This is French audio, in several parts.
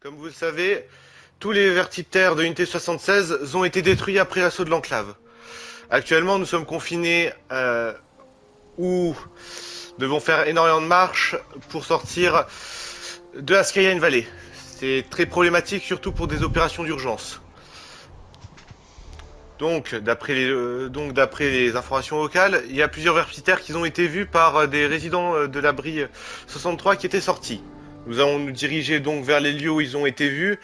Comme vous le savez, tous les vertiptères de l'unité 76 ont été détruits après l'assaut de l'enclave. Actuellement, nous sommes confinés où devons faire énormément de marches pour sortir de la Skyline Valley. C'est très problématique, surtout pour des opérations d'urgence. Donc, d'après les informations locales, il y a plusieurs vertiptères qui ont été vus par des résidents de l'abri 63 qui étaient sortis. Nous allons nous diriger donc vers les lieux où ils ont été vus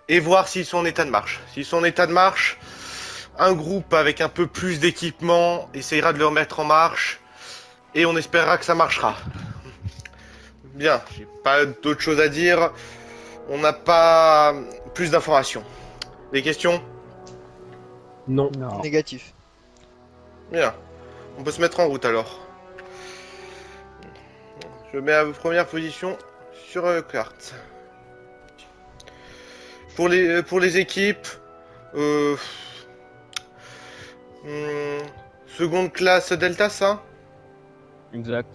et voir s'ils sont en état de marche. S'ils sont en état de marche, un groupe avec un peu plus d'équipement essayera de le remettre en marche et on espérera que ça marchera. Bien, j'ai pas d'autre chose à dire. On n'a pas plus d'informations. Des questions? Non. Négatif. Bien. On peut se mettre en route alors. Je mets à vos premières positions sur carte. Pour les équipes, seconde classe Delta, ça? Exact.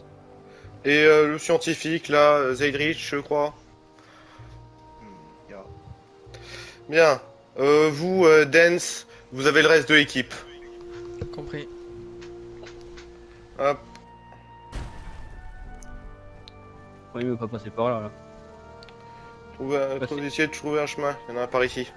Et le scientifique, là, Zeidrich, je crois. Bien. Vous, Dance, vous avez le reste de l'équipe. Compris. Hop. Oui, mais pas passer par là. Essayez de trouver un chemin. Il y en a un par ici.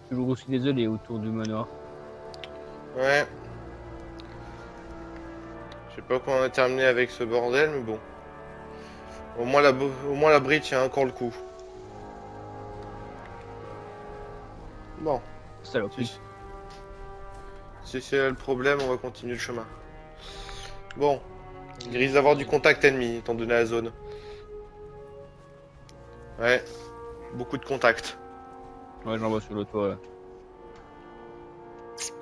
Toujours aussi désolé autour du manoir. Ouais. Je sais pas comment on a terminé avec ce bordel, mais bon. Au moins l'abri tient encore le coup. Bon. Saloperie. Si c'est là le problème, on va continuer le chemin. Bon. Il risque d'avoir du contact ennemi, étant donné la zone. Ouais. Beaucoup de contacts. Ouais, j'en vois sur le toit là.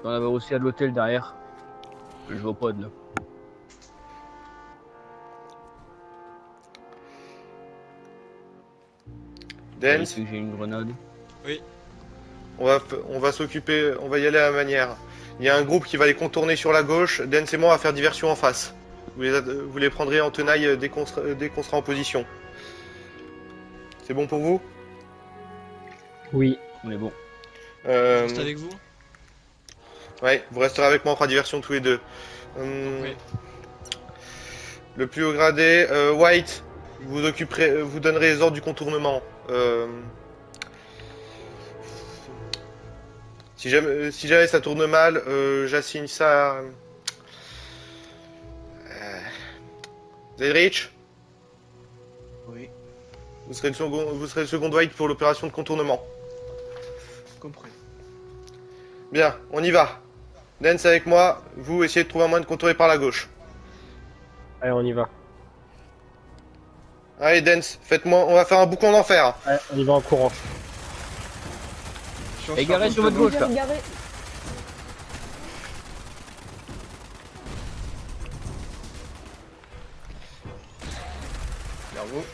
On avait aussi à l'hôtel derrière. Je vois pas de là. Dance, J'ai une grenade. on va s'occuper, on va y aller à la manière. Il y a un groupe qui va les contourner sur la gauche. Dance et moi, on va faire diversion en face. Vous les prendrez en tenaille dès qu'on sera en position. C'est bon pour vous? Oui. On est bon. Euh, Reste avec vous. Ouais, vous resterez avec moi, on fera diversion tous les deux. Oui. Le plus haut gradé, White, vous donnerez les ordres du contournement. Si jamais ça tourne mal, j'assigne ça à... Zedrich, Oui. vous serez le second White pour l'opération de contournement. Compris. Bien, on y va. Dance avec moi, vous essayez de trouver un moyen de contourner par la gauche. Allez, on y va. Allez Dance, on va faire un boucon d'enfer. Allez, on y va en courant. Égaré sur votre gauche là. Bravo.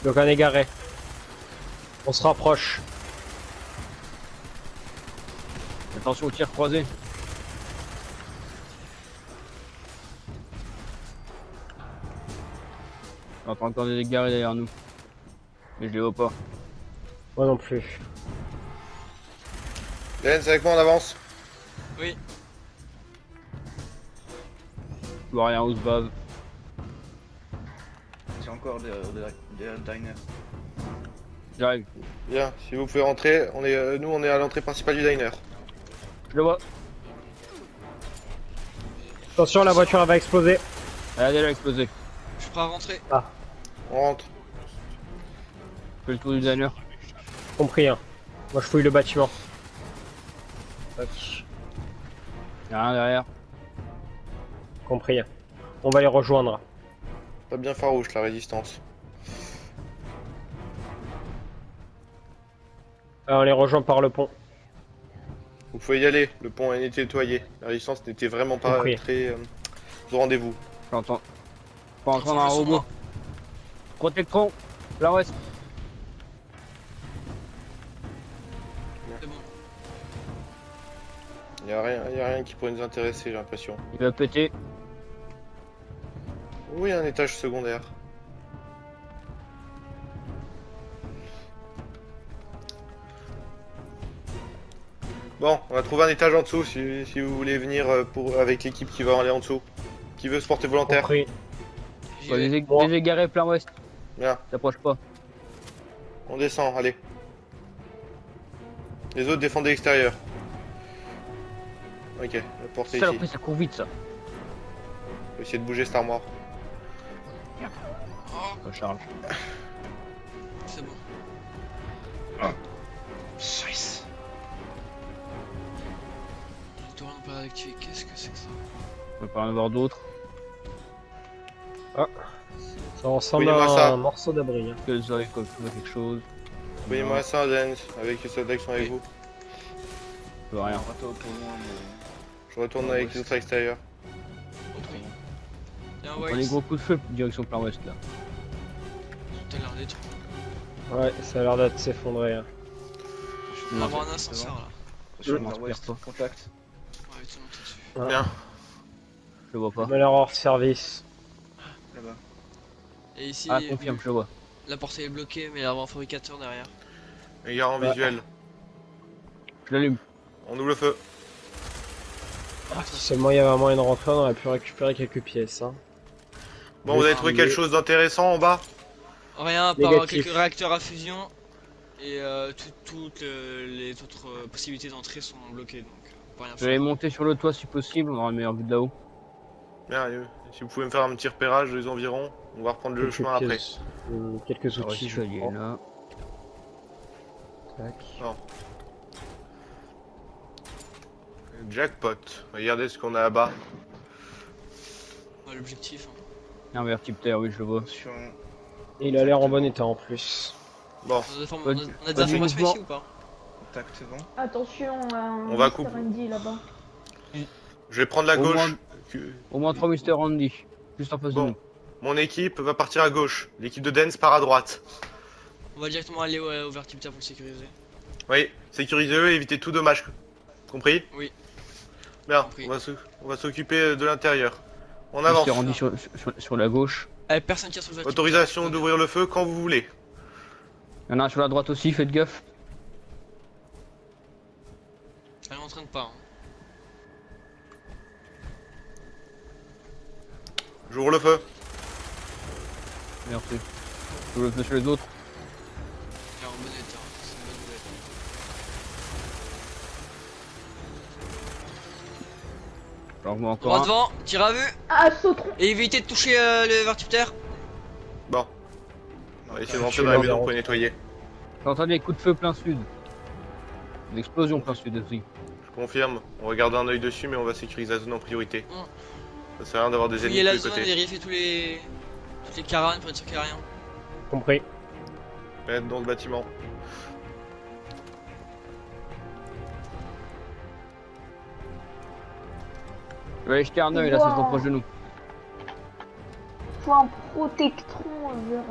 Donc un égaré. On se rapproche. Attention au tir croisé. J'entends encore des égarés derrière nous. Mais je les vois pas. Moi non plus. Dance avec moi, on avance. Oui. Je vois rien où se bave. C'est encore des diners. J'arrive. Bien, si vous pouvez rentrer, nous on est à l'entrée principale du diner. Je le vois. Attention, la voiture elle va exploser. Elle a déjà explosé. Je suis prêt à rentrer. On rentre. Je fais le tour du diner. Compris, hein. Moi je fouille le bâtiment. Tac. Y'a rien derrière. Compris. On va les rejoindre. Pas bien farouche la résistance. On les rejoint par le pont. Vous pouvez y aller, le pont a été nettoyé. La résistance n'était vraiment pas Compris. très au rendez-vous. J'entends. Pas entendre un robot. Protectron, plein ouest. C'est bon. Y a rien qui pourrait nous intéresser, j'ai l'impression. Il va péter. Oui, un étage secondaire. Bon, on va trouver un étage en dessous si vous voulez venir avec l'équipe qui va aller en dessous. Qui veut se porter volontaire? Compris. J'y Ouais, vais. les égarés plein ouest. Bien, T'approches pas. on descend, allez. Les autres défendez l'extérieur. Ok, la porte est Ça, ici. après, ça court vite, ça. Faut essayer de bouger cette armoire. Oh, Ça charge. c'est bon. Nice. Le torrent n'est pas activé. Qu'est-ce que c'est que ça? On va pas en avoir d'autres. Ça ressemble Oui, moi, à ça. un morceau d'abri. Hein. Que ça arrive comme quelque chose. Voyez-moi ça, Dance, avec les soldats qui sont avec Oui. vous. Je vois rien. Un râteau pour loin, mais. Je retourne avec les autres à l'extérieur. Autrui. Y'a un On a des White. gros coups de feu direction plein ouest là. Tout a l'air détruit. Ouais, ça a l'air d'être s'effondrer. Hein. On va avoir un ascenseur là. Sur le on nord-ouest, respire contact. Ouais, tout le monde est dessus. Ouais. Bien. Je le vois pas. On a l'air hors service. Là-bas. Et ici, Ah, confirme, je le vois. la portée est bloquée, mais il y a un fabricateur derrière. Les gars en Ouais. visuel. Je l'allume. On ouvre le feu. Si seulement il y avait un moyen de rentrer, on aurait pu récupérer quelques pièces. Hein. Bon, vous avez trouvé quelque chose d'intéressant en bas? Rien, à part Négatif. quelques réacteurs à fusion. Et toutes les autres possibilités d'entrée sont bloquées, donc on peut rien Je vais faire. monter sur le toit si possible, on aura une meilleure vue de là-haut. Bien, si vous pouvez me faire un petit repérage des environs, on va reprendre le Quelques chemin après. pièces. Quelques Alors, outils, ici, je il est crois. là. Tac. Jackpot. Regardez ce qu'on a là-bas. Ouais, l'objectif. Hein. Un vertiptère, oui, je le vois. Sur. Et il a l'air en bon état en plus. Bon, On a des, Pas on a du- des pas du informations mouvement. ici ou pas? Contact vent. Attention, On va Mr. couper. Andy là-bas. je vais prendre la Au gauche. moins- Au moins 3 Mister Andy. Juste en face de Bon, nous. mon équipe va partir à gauche. L'équipe de Dance part à droite. On va directement aller au vertiptère pour le sécuriser. Oui, sécurisez-le et évitez tout dommage. Compris? Oui. Bien, Compris. on va s'occuper de l'intérieur. On avance. Mister Andy sur la gauche. Personne tire sur le vertiptère. Autorisation d'ouvrir le feu quand vous voulez. Il y en a un sur la droite aussi, faites gaffe. Elle m'entraîne pas. Hein. J'ouvre le feu. Merci. Je le fais sur les autres. Elle est en bon état. C'est une bonne nouvelle. Alors, moi encore Droit un. devant, tir à vue. Ah, Sautron. Et évitez de toucher le vertiptère. Bon, on va essayer de Je rentrer suis dans la là, maison on pour nettoyer. J'ai entendu des coups de feu plein sud. Des explosions plein sud aussi. Je confirme, on va garder un œil dessus mais on va sécuriser la zone en priorité. Ça sert à rien d'avoir des ennemis Fouillez de la tous les zone, côtés. vérifiez toutes les caravanes pour être sûr qu'il n'y a rien. Compris. Être dans le bâtiment. Je vais aller jeter un œil là, ça se rapproche de nous. Faut un protectron vers.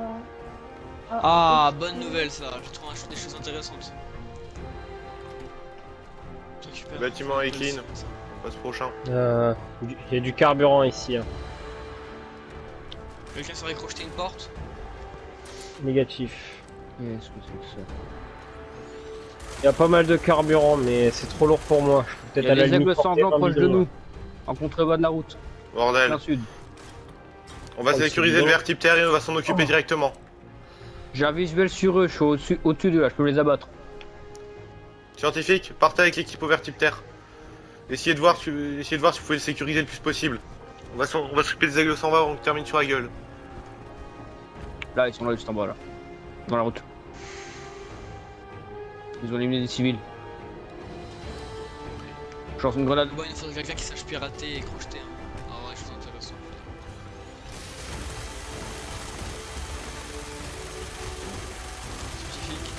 Ah, bonne nouvelle ça, j'ai trouvé des choses intéressantes. Je récupère Le bâtiment est clean. ça. On passe prochain. Il y a du carburant ici. Hein. Quelqu'un saurait crocheter une porte? Négatif. Qu'est-ce que c'est que ça? Il y a pas mal de carburant, mais c'est trop lourd pour moi. Je peux Il peut-être y a à la des limite aigles porter sanglants 20 proches de bidons, nous. En contrebas de la route. Bordel. Plein sud. On va Oh, sécuriser c'est le bien. vertiptère et on va s'en occuper directement. J'ai un visuel sur eux, je suis au-dessus d'eux là, je peux les abattre. Scientifique, partez avec l'équipe au vertiptère. Essayez de voir si vous pouvez le sécuriser le plus possible. On va s'occuper des aigles sans va, on termine sur la gueule. Là, ils sont là juste en bas là. Dans la route. Ils ont éliminé des civils. Je lance une grenade. Bon, il faudrait quelqu'un qui sache pirater et crocheter. Hein. Ah ouais, chose intéressante. Scientifique.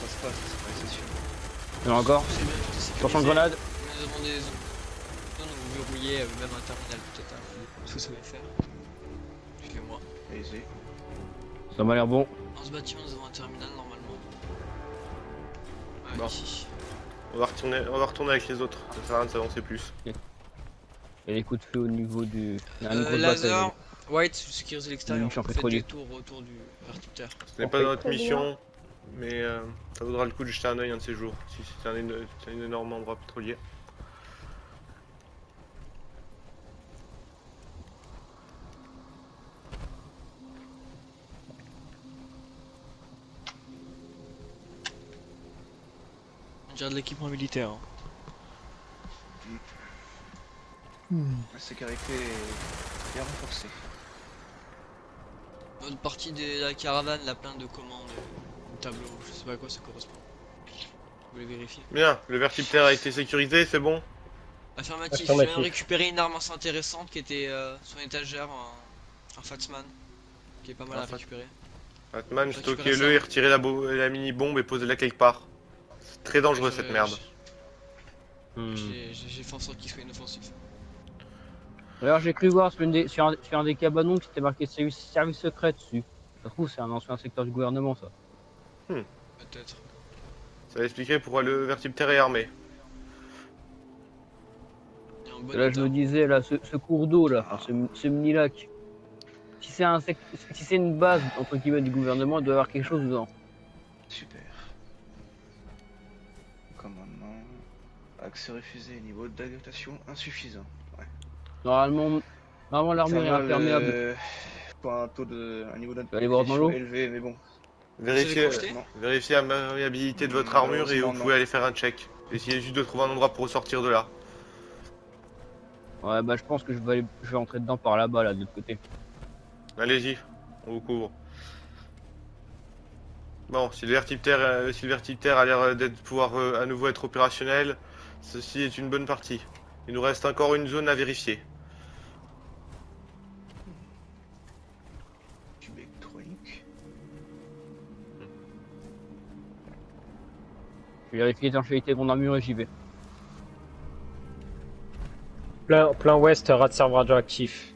Ça se passe, c'est sûr. Il y en a encore. C'est bien, tout est Je lance une sécurisé. grenade. Nous avons des zones où vous verrouillez même un terminal peut-être. Hein. Ce que vous savez faire. Suivez-moi. Allez-y. Ça m'a l'air bon. Dans ce bâtiment, nous avons un terminal normalement. Ouais, Bon. ici. On va retourner avec les autres. Ça sert à rien de s'avancer plus. Il y a des coups de feu au niveau du. Il y a une grosse Laser, bataille. White, sécuriser l'extérieur. Munitions Faites pétrolier. des tours autour du vertiptère. Ce n'est Ok. pas notre Très bien. mission, mais ça vaudra le coup de jeter un oeil un de ces jours. Si c'est un énorme endroit pétrolier. On dirait de l'équipement militaire. Hein. La sécurité est bien renforcée. Une partie de la caravane, là, plein de commandes, de tableaux, je sais pas à quoi ça correspond. Vous voulez vérifier? Bien, le vertiptère a été sécurisé, c'est bon? Affirmatif. Affirmatif. Je viens de récupérer une arme assez intéressante qui était sur une étagère, un Fatsman, qui est pas mal Un à Fat- récupérer. Batman, Récupérez stockez-le ça. et retirez la mini-bombe et posez-la quelque part. C'est très dangereux Je- cette merde. Hmm. J'ai fait en sorte qu'il soit inoffensif. D'ailleurs, j'ai cru voir sur un des cabanons que c'était marqué service secret dessus. Ça se trouve, c'est un ancien secteur du gouvernement, ça. Peut-être. Ça va expliquer pourquoi le vertiptère est armé. Il est en bon Là, état. je me disais, là, ce cours d'eau, là, enfin, ce mini-lac. Si c'est une base, entre guillemets, du gouvernement, il doit y avoir quelque chose dedans. Super. Commandement. Accès refusé, niveau d'adaptation insuffisant. Ouais. Normalement, l'armure est Thermal, imperméable. pour un niveau aller voir dans l'eau d'adaptation élevé, mais bon. Vérifiez, projeté Non. vérifiez la maniabilité de votre armure et vous Malheureusement, pouvez aller faire un check. Essayez juste de trouver un endroit pour sortir de là. Ouais, bah, je pense que je vais entrer dedans par là-bas, là, de l'autre côté. Allez-y, on vous couvre. Bon, si le vertiptère a l'air d'être pouvoir à nouveau être opérationnel, ceci est une bonne partie. Il nous reste encore une zone à vérifier. Tube électronique. Je vais vérifier l'étanchéité de mon armure et j'y vais. Plein ouest, rat de serve radioactif.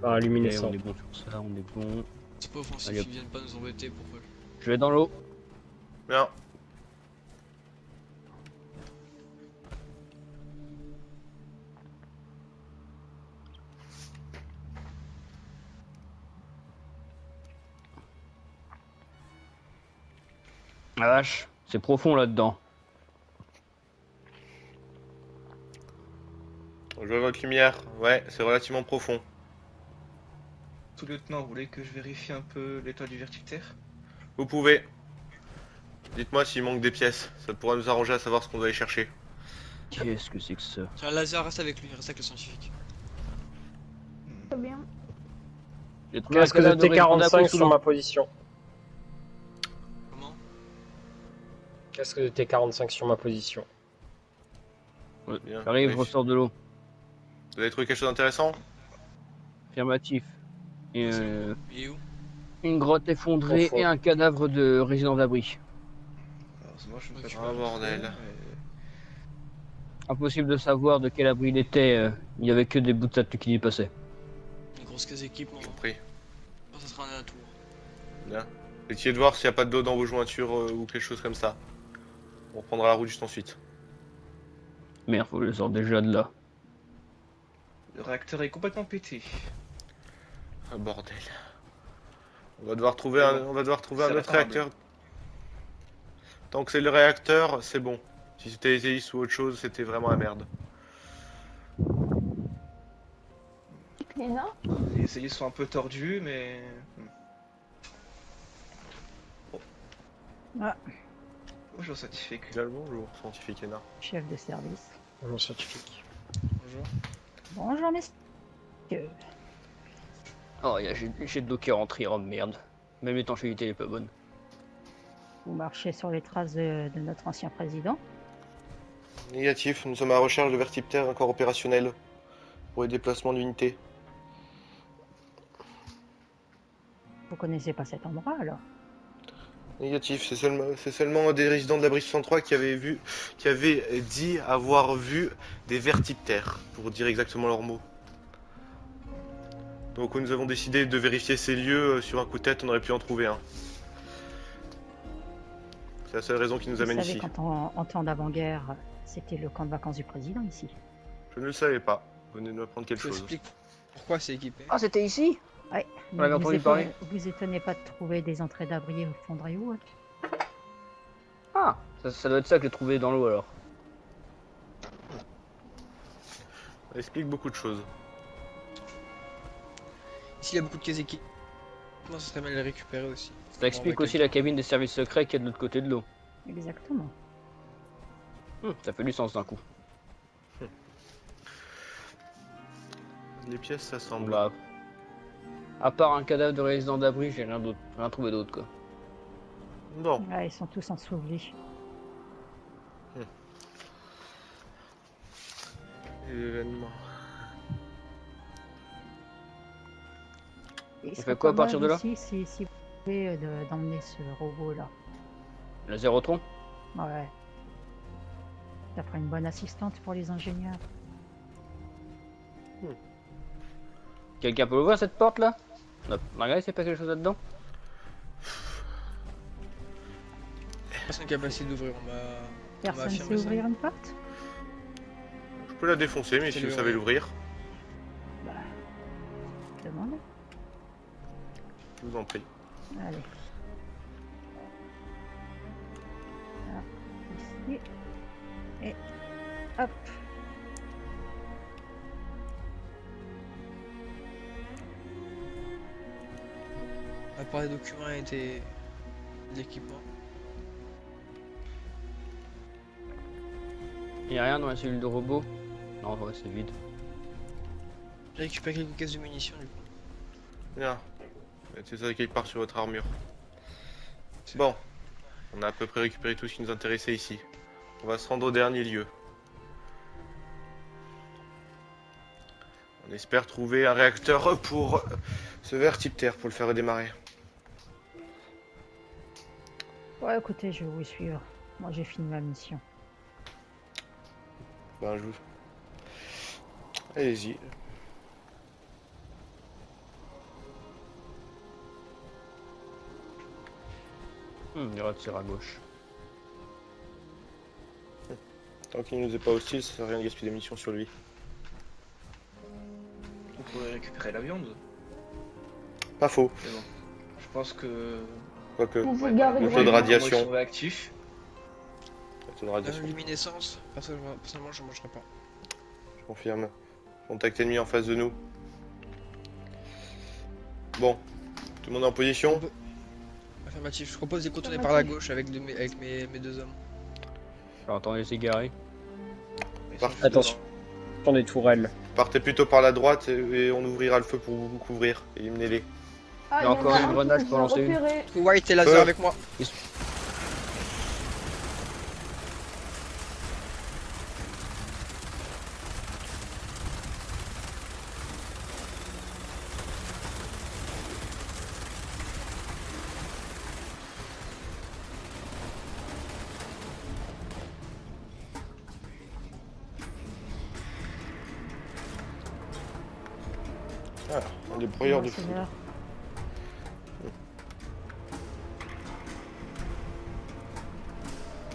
Par Ok, luminescent. on est bon sur ça, on est bon. C'est pas offensif, Allez, hop. ils viennent pas nous embêter pour peu. Je vais dans l'eau. Bien. La vache, c'est profond là-dedans. Je vois votre lumière. Ouais, c'est relativement profond. Tout lieutenant, vous voulez que je vérifie un peu l'état du vertiptère? Vous pouvez. Dites-moi s'il manque des pièces. Ça pourra nous arranger à savoir ce qu'on doit aller chercher. Qu'est-ce que c'est que ça? Tiens, le laser reste avec lui, reste avec le scientifique. Très bien. J'ai trouvé un Casque de cadavre répondant T45 sous sur l'eau. ma position. Comment? Casque de T45 sur ma position. Bien. J'arrive, Ouais, ressort de l'eau. Vous avez trouvé quelque chose d'intéressant? Affirmatif. Et, Il est où? une grotte effondrée Profond. et un cadavre de résident d'abri. Heureusement, je ne peux Ok. pas. Ah, bordel. Impossible de savoir de quel abri il était. Il y avait que des bouts de statue qui y passaient. Une grosse case d'équipement. Je vous prie. Oh, ça sera un atout. Bien. Essayez de voir s'il n'y a pas d'eau dans vos jointures ou quelque chose comme ça. On reprendra la route juste ensuite. Merde, faut que je sorte déjà de là. Le réacteur est complètement pété. Ah, bordel. On va devoir trouver un C'est autre réparable. réacteur. Tant que c'est le réacteur, c'est bon. Si c'était les hélices ou autre chose, c'était vraiment la merde. Léna, Les hélices sont un peu tordus, mais. Ah, Bonjour, scientifique. Bien le bonjour, scientifique Ena. chef de service. Mon scientifique. Bonjour. Bonjour, messieurs. Oh, j'ai de l'eau qui rentre, oh merde. Même l'étanchéité est pas bonne. Vous marchez sur les traces de notre ancien président. Négatif, nous sommes à la recherche de vertiptères encore opérationnels pour les déplacements d'unités. Vous connaissez pas cet endroit, alors? Négatif, c'est seulement un des résidents de l'abri 63 qui avait dit avoir vu des vertiptères, pour dire exactement leurs mots. Donc nous avons décidé de vérifier ces lieux sur un coup de tête, on aurait pu en trouver un. C'est la seule raison qui nous Vous amène savez ici. qu'en temps d'avant-guerre, c'était le camp de vacances du président ici. Je ne le savais pas. Vous venez de m'apprendre quelque Je vous chose. explique pourquoi c'est équipé. Ah, c'était ici? Ouais. On avait entendu parler. Vous étonnez pas de trouver des entrées d'abri au fond de Rio, hein? Ah, ça doit être ça que j'ai trouvé dans l'eau alors. Ça explique beaucoup de choses. Ici, il y a beaucoup de cases équipées. Moi, ça serait mal de les récupérer aussi. Ça explique Bon, aussi la cabine des services secrets qui est de l'autre côté de l'eau. Exactement. Ça fait du sens d'un coup. Les pièces, ça Bon, semble. bah, à part un cadavre de résident d'abri, j'ai rien trouvé d'autre quoi. Bon. Ouais, ils sont tous ensevelis. Événement. Il fait serait quoi à pas partir mal de là aussi si vous pouvez d'emmener ce robot là. Le Zérotron? Ouais. Ça fera une bonne assistante pour les ingénieurs. Quelqu'un peut ouvrir cette porte là? Margaret, c'est pas quelque chose là-dedans? Personne capacité d'ouvrir, on m'a Personne affirmé sait ça. ouvrir une porte? Je peux la défoncer, mais si C'est vous le- savez l'ouvrir, Bah, demandez. je vous en prie. Allez. Là, ici. Et hop. À part les documents et de l'équipement. Y'a rien dans la cellule de robot? Non, ouais, c'est vide. J'ai récupéré quelques caisses de munitions du coup. Bien. C'est ça quelque part sur votre armure. Bon. On a à peu près récupéré tout ce qui nous intéressait ici. On va se rendre au dernier lieu. On espère trouver un réacteur pour ce vertiptère pour le faire redémarrer. Ouais, écoutez, je vais vous suivre. Moi, j'ai fini ma mission. Ben, je vous... Allez-y. Il y aura de tir à gauche. Tant qu'il ne nous est pas hostile, ça sert à rien de gaspiller des munitions sur lui. On pourrait récupérer la viande. Pas faux. Mais bon. Je pense que. Quoique, Vous vous Ouais, garez le les taux de devant. radiation. Ils sont réactifs. le taux de radiation, Luminescence, personnellement, je mangerai pas. je confirme. Contact ennemi en face de nous. Bon. Tout le monde est en position? Affirmatif, je propose d'y contourner par la gauche avec, mes deux hommes. J'ai entendu les cigarettes. Ils sont Parfait. juste Attention. devant. Sur des tourelles. Partez plutôt par la droite et on ouvrira le feu pour vous couvrir. Éliminez-les. Ah, Il y a encore une grenade pour lancer une. repéré. White et laser avec moi. Ah, un débrouilleur de C'est fou. l'heure.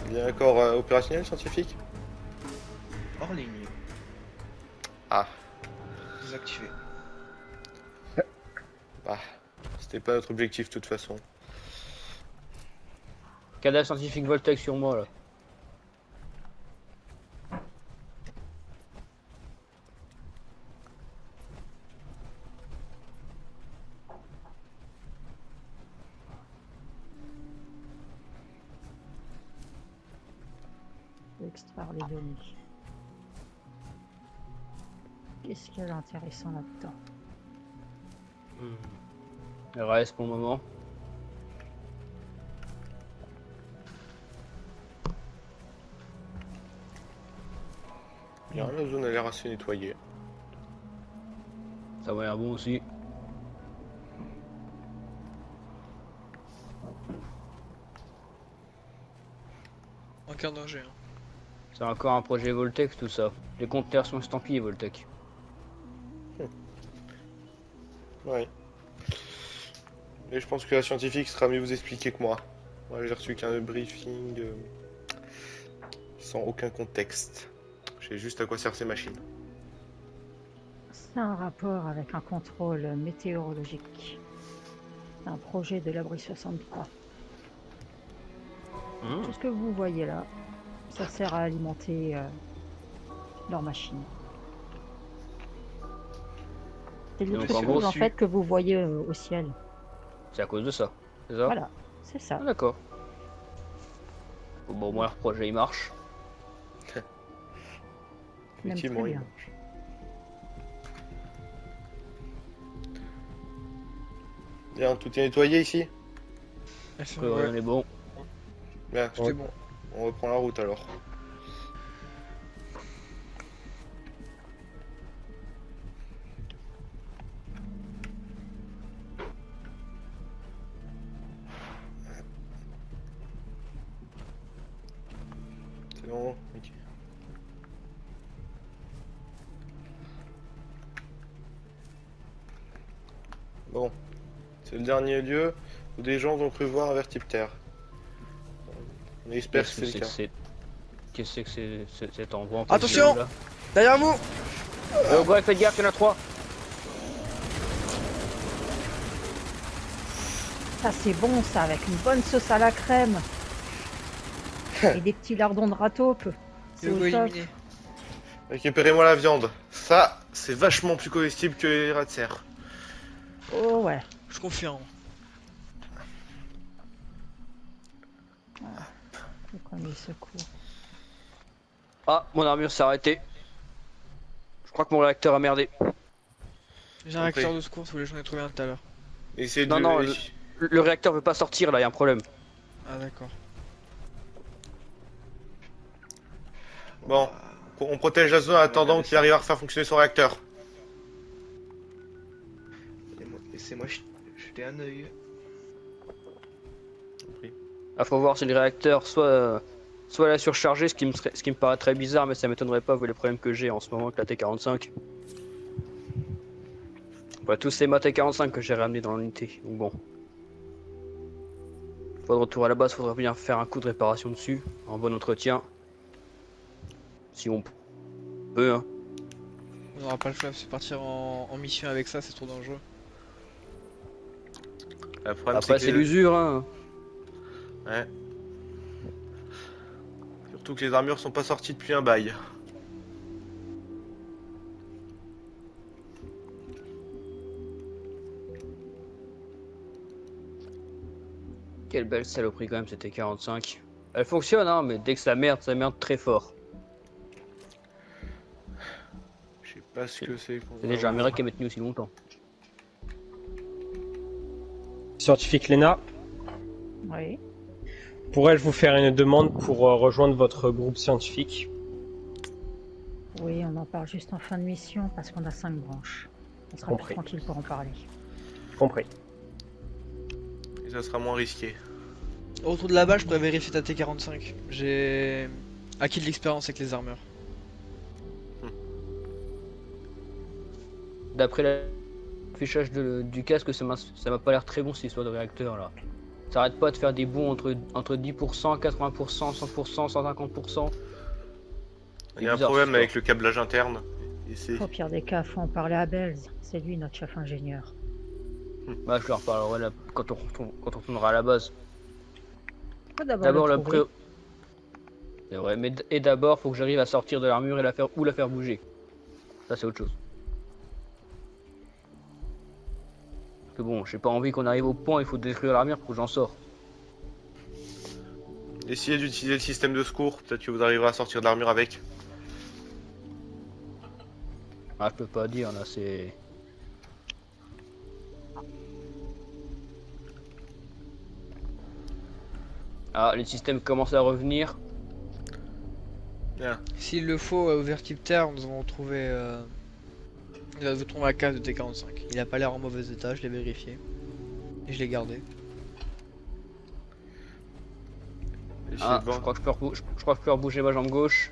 Bien accord opérationnel scientifique? Hors ligne. Ah, Désactivé. bah, c'était pas notre objectif de toute façon. Cadavre scientifique Voltec sur moi là. Je vais extraire les données. Qu'est-ce qu'il y a d'intéressant là-dedans? RAS pour le moment. Bien, la zone a l'air assez nettoyée. Ça va l'air bon aussi. Aucun danger. Hein. C'est encore un projet Voltec tout ça. Les conteneurs sont estampillés Voltec. Ouais. Et je pense que la scientifique sera mieux vous expliquer que moi. Moi, j'ai reçu qu'un briefing sans aucun contexte. Je sais juste à quoi servent ces machines. C'est un rapport avec un contrôle météorologique. Un projet de l'abri 63. Tout ce que vous voyez là, ça sert à alimenter leur machine. C'est Donc, en l'électricité gros, en si- fait que vous voyez au ciel. C'est à cause de ça. C'est ça? Voilà, c'est ça. Ah, d'accord. Bon, moi, leur projet il marche. Même Effectivement, très il bien. marche. Bien, tout est nettoyé ici? F1, Ouais, on est bon. Bien, tout est bon. on reprend la route alors. C'est bon, ok. Bon, c'est le dernier lieu où des gens ont cru voir un vertiptère. On espère que c'est le cas. Qu'est-ce que c'est cet endroit? Attention! Là Derrière vous! Greg, faites gaffe, il y en a 3. Ça c'est bon ça, avec une bonne sauce à la crème. Et des petits lardons de râtaupe. C'est Je au vais top. éliminer. Récupérez-moi la viande. Ça, c'est vachement plus comestible que les rats de serre. Oh ouais. Je confirme. Le premier secours. Ah, mon armure s'est arrêtée. Je crois que mon réacteur a merdé. J'ai un réacteur de secours, si vous voulez, j'en ai trouvé un tout à l'heure. Essayez de... Non, non, le réacteur veut pas sortir là, y a un problème. Ah d'accord. Bon, on protège la zone en attendant qu'il arrive à refaire fonctionner son réacteur. Laissez-moi jeter un œil. Ah, faut voir si le réacteur soit elle a surchargé, ce qui me paraît très bizarre, mais ça m'étonnerait pas vu les problèmes que j'ai en ce moment avec la T45. Ouais, tous ces ma T45 que j'ai ramené dans l'unité, donc bon. Fois de retour à la base, faudrait bien faire un coup de réparation dessus, en bon entretien. Si on peut, hein. On n'aura pas le choix, c'est partir en mission avec ça, c'est trop dangereux. Le problème, Après, c'est que... l'usure, hein. Ouais. Surtout que les armures sont pas sorties depuis un bail. Quelle belle saloperie quand même, c'était 45. Elle fonctionne, hein, mais dès que ça merde très fort. Je sais pas ce que c'est. C'est déjà un miracle qu'elle m'ait tenu aussi longtemps. Scientifique Lena, Oui. pourrais-je vous faire une demande pour rejoindre votre groupe scientifique? Oui, on en parle juste en fin de mission parce qu'on a 5 branches. On sera Compris. plus tranquille pour en parler. Compris. Et ça sera moins risqué. Au retour de là-bas, je pourrais vérifier ta T45. J'ai acquis de l'expérience avec les armures. D'après l'affichage du casque, ça m'a pas l'air très bon cette histoire de réacteur là. Ça arrête pas de faire des bons entre 10%, 80%, 100%, 150%. Il y a un problème avec le câblage interne. Et c'est... Au pire des cas, faut en parler à Belz. C'est lui notre chef ingénieur. Bah, je leur parlerai là, quand on retournera à la base. Faut d'abord D'abord le le trouver. C'est vrai, mais d'abord faut que j'arrive à sortir de l'armure et la faire bouger. Ça c'est autre chose. Parce que bon, j'ai pas envie qu'on arrive au point, il faut détruire l'armure pour que j'en sors. Essayez d'utiliser le système de secours. Peut-être que vous arriverez à sortir de l'armure avec. Ah, je peux pas dire là, c'est. Ah, les systèmes commencent à revenir. Bien. S'il le faut, au vertiptère, nous avons trouvé. Nous avons trouvé la case de T45. Il a pas l'air en mauvais état, je l'ai vérifié. Et je l'ai gardé. Essayez Ah, de je voir. crois que je crois que je peux rebouger ma jambe gauche.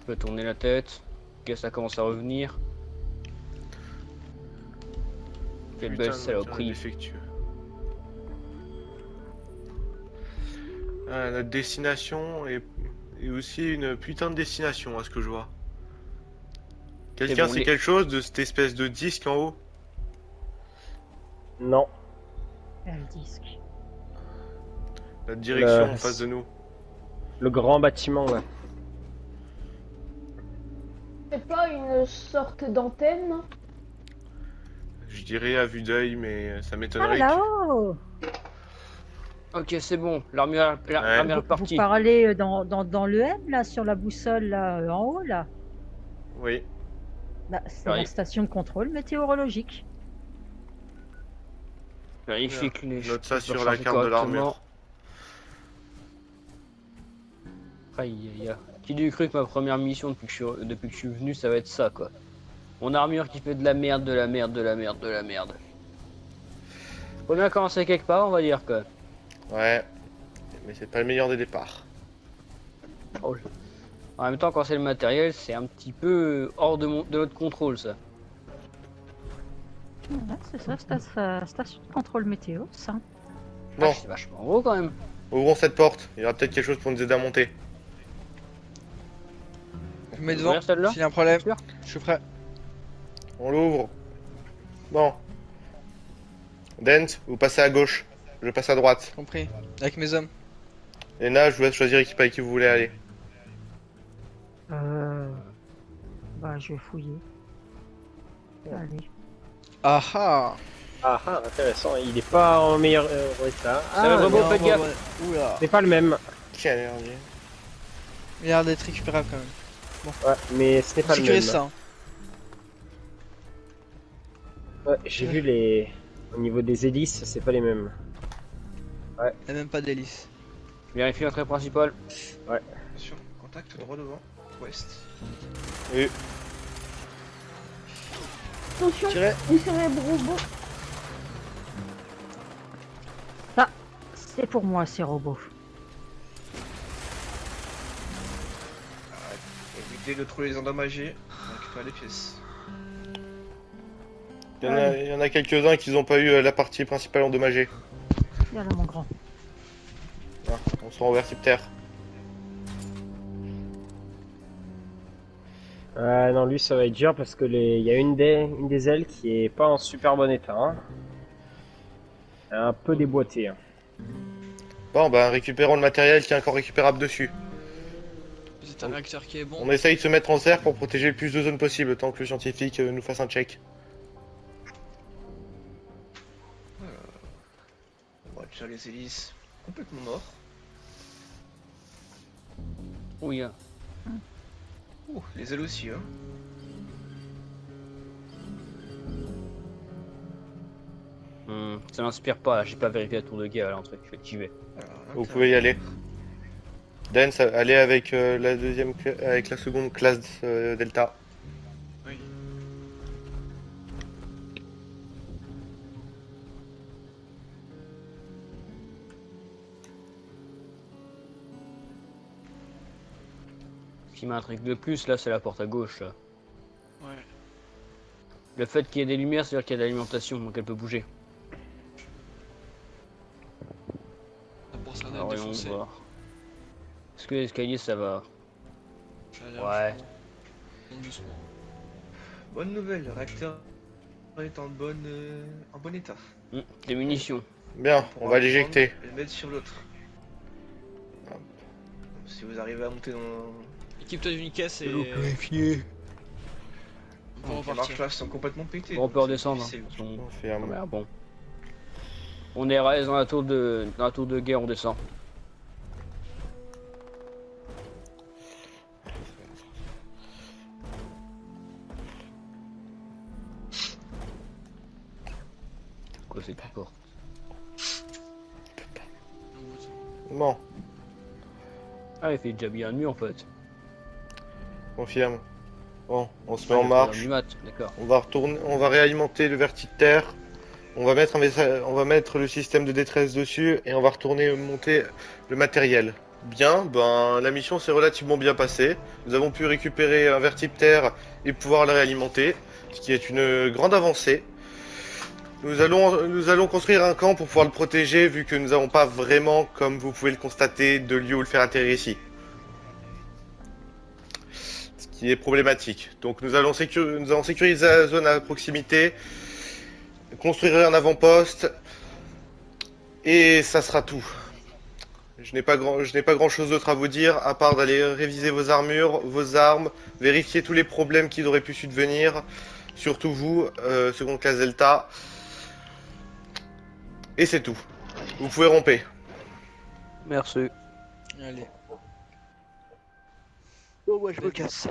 Je peux tourner la tête. Ok, ça commence à revenir. Quelle Putain, belle le matériel saloperie. défectueux. Ah, notre destination est aussi une putain de destination, à ce que je vois. Quelqu'un bon, sait les- quelque chose de cette espèce de disque en haut? Non. Quel disque. Notre direction Le- en face de nous. Le grand bâtiment, ouais. C'est pas une sorte d'antenne? Je dirais à vue d'œil, mais ça Ah m'étonnerait que... là-haut! Ok, c'est bon. L'armure Ouais. l'armure est Vous partie. parlez dans le M, là, sur la boussole, là, en haut, là? Oui. Bah, c'est J'arrive. la station de contrôle météorologique. Vérifie que les Je note ça choses sur sont la chargées carte de correctement. l'armure. Aïe aïe aïe. Qui lui cru que ma première mission depuis que je suis venu, ça va être ça quoi. Mon armure qui fait de la merde, de la merde, de la merde, de la merde. Faut bien commencer quelque part, on va dire quoi. Ouais. Mais c'est pas le meilleur des départs. Oh. En même temps, quand c'est le matériel, c'est un petit peu hors de notre contrôle ça. Ouais, c'est ça, station de contrôle météo, ça. Bon. Ah, c'est vachement gros quand même. Ouvrons cette porte. Il y aura peut-être quelque chose pour nous aider à monter. Je me mets devant. Ouvrir celle-là S'il y a un problème, Sûr je suis prêt. On l'ouvre. Bon. Dent, vous passez à gauche. Je passe à droite. Compris. Avec mes hommes. Lena, je vous laisse choisir équipe avec qui vous voulez aller. Bah, je vais fouiller. Allez. Ah ah. Ah ah, intéressant. Il est pas en meilleur état. C'est le robot, Non, faites ouais, gaffe. ouais. Oula. C'est pas le même. Quelle énergie. Il a l'air d'être récupérable quand même. Ouais, mais ce n'est pas le même. Sécurise ça. hein. Ouais, j'ai vu les. Au niveau des hélices, c'est pas les mêmes. Il n'y a même pas d'hélice. Vérifie l'entrée principale. Attention, contact droit devant, ouest. Et Attention, Tirez. du cérébro. C'est pour moi, ces robots. Évitez de trop les endommager. Récupérer les pièces. il y en a quelques-uns qui n'ont pas eu la partie principale endommagée. Viens là, mon grand. Ah, on se rend vers Terre. Non, lui, ça va être dur parce que il y a une des ailes qui est pas en super bon état. Hein. Elle est un peu déboîtée. Hein. Bon, bah récupérons le matériel qui est encore récupérable dessus. C'est un réacteur qui est bon. On essaye de se mettre en serre pour protéger le plus de zones possible, tant que le scientifique nous fasse un check. On va déjà les hélices complètement morts. Oui. Hein. Ouh, les ailes aussi, hein. Ça m'inspire pas, j'ai pas vérifié la tour de guerre à l'entrée, j'y vais. Alors, à Vous l'intérieur. pouvez y aller. Dance, allez avec la avec la seconde classe Delta. Oui. Ce qui m'intrigue le plus là, c'est la porte à gauche. Là. Ouais. Le fait qu'il y ait des lumières, c'est-à-dire qu'il y a de l'alimentation, donc elle peut bouger. D'abord ça Alors, va voyons défoncer. voir. Est-ce que l'escalier ça va? Ça a l'air Ouais. fort. Monte doucement. Bonne nouvelle, le réacteur est en bon état. Des munitions. Bien, on va l'éjecter. Et le mettre sur l'autre. Si vous arrivez à monter dans... Équipe-toi d'une caisse et. Vérifier. On va Les repartir. marches là sont complètement pétées. On peut donc redescendre. c'est Hein. difficile. On... On fait un... Ah, merde, bon. On est reste dans la tour de guerre, on descend. Quoi c'est qui porte? Bon, Ah il fait déjà bien nuit en fait. confirme. Bon, on se met Ah, en il fait l'heure marche. du mat, d'accord. On va retourner, on va réalimenter le vertiterre. On va mettre on va mettre le système de détresse dessus et on va retourner monter le matériel. Bien, ben la mission s'est relativement bien passée. Nous avons pu récupérer un vertiptère et pouvoir le réalimenter, ce qui est une grande avancée. Nous allons construire un camp pour pouvoir le protéger, vu que nous n'avons pas vraiment, comme vous pouvez le constater, de lieu où le faire atterrir ici. Ce qui est problématique. Donc nous allons sécuriser la zone à proximité, construire un avant-poste, et ça sera tout. Je n'ai pas grand chose d'autre à vous dire, à part d'aller réviser vos armures, vos armes, vérifier tous les problèmes qui auraient pu subvenir, surtout vous, seconde classe Delta. Et c'est tout. Vous pouvez romper. Merci. Allez. Bon, moi je me casse.